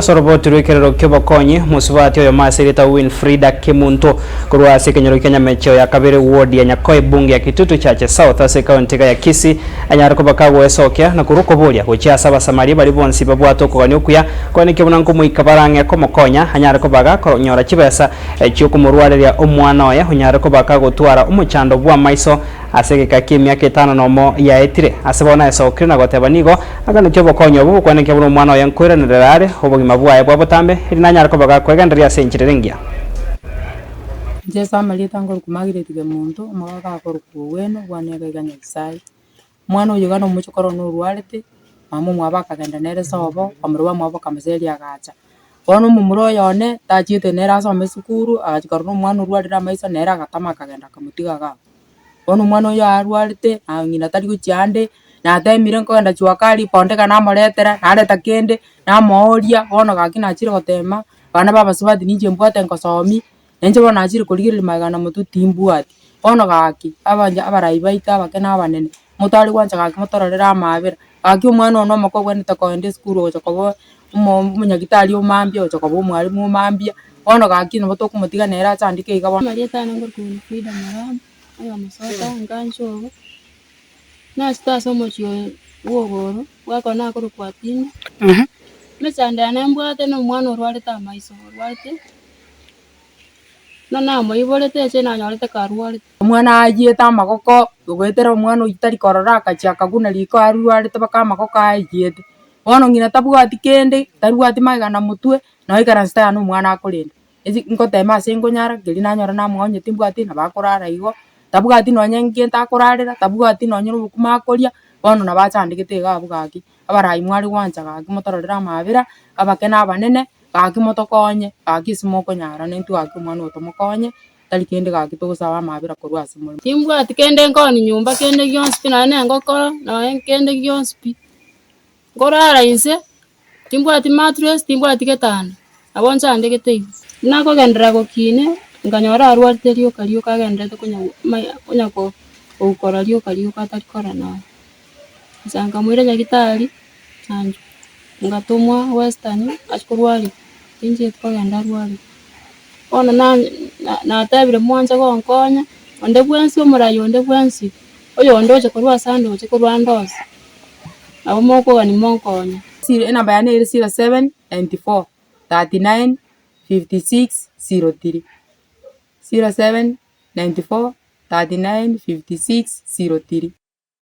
Soroboti rwikiriro kyobokonyi musubati oyo masirita Winfrida Kimuntu kurwa sekenyero Kenya mecho ya kabere ward ya Nyakoe bunge ya Kitutu Chache South ase county ya Kisii anyariko bakago esokya na kuruko bolia gocha saba samari bali bonsi babwato ko ganyokuya ko nike bunanko muikabarange komokonya anyariko baga koronyora kibesa cyuko murware ya omwana oya anyariko bakago twara umuchando bwa maiso asege kakimya ketano nomo ya etire asebona esokre na gotebanigo agano kyobokonyo bubu kwanike buno omwana oya nkwira nerare obogima bwaye bwa botambe irinanyariko baga kwegenderia senchirengia Jesa malita ngor kumagiretiga muntu amaga akor kuweno bwanega ganya sai mwana uyu gano muchokoro n'urwarete mamu mwabaka genda nere sobo amurwa mwabo kamazeli agacha wono mumuro yone tajite nera so mesukuru agachikoro n'umwana urwarira maisa nera agatama kagenda kamutiga ga wono mwana uyu arwarete angina tari gucyande na temire nkogenda chwakari pondeka na moretera nareta kende na mooria wono gakina achire gotema bana baba subati ninje mbwate nkosomi enje bona achire kurigirira magana mutu timbwati wono gaki abanja abaraibaita abakena abanene mutari kwanja gaki mutororera amabera gaki umwana ono makogwe nitakoende skuru ochokobo umunyagitari umambia ochokobo mwarimu umambia wono gaki no botokumutiga nera achandike igabo Marieta ngor ku Frida Maram aya musota ngancho na sta somo chyo wogoro wako na kuru kwatini mechanda nembwate no mwana urwareta maiso urwate na moiborete chena nyorete karwari mwana agieta magoko gogwetera mwana uitari korora akachaka kuna liko arwarete baka magoko agiete wono ngina tabwati kende tarwati magana mutwe na ikara sta no mwana akorinda ezi nkotema sengo nyara geli na nyora na mwonye timbwati na bakorara igo tabwati no nyengi ntakorarira tabwati no nyoru kumakoria wono na bachandikite gabugaki abarai mwari gwanja gaki motororera mabira abakena abanene gaki motokonye gaki simoko nyara nentu gaki mwana otomokonye tari kende gaki tugusaba mabira kurwa simuri timbwati kende nkoni nyumba kende gyonspi na ngokoro na kende gyonspi ngorara inse timbwati mattress timbwati ketana aboncha andikite nako gendera gokine nganyora arwarte rio kariyo kagendete kunya ko ukora rio kariyo katari kora na sanga mwire nyagitari anjo ngatumwa western achikurwari tinje twagenda rwari ona na tabire mwanja gonkonya onde bwensi omurayo onde bwensi oyo ndoje kurwa sando oche kurwa ndoze abo moko ni monkonya namba ya nere 0794 39 56 03 0794 39 56 03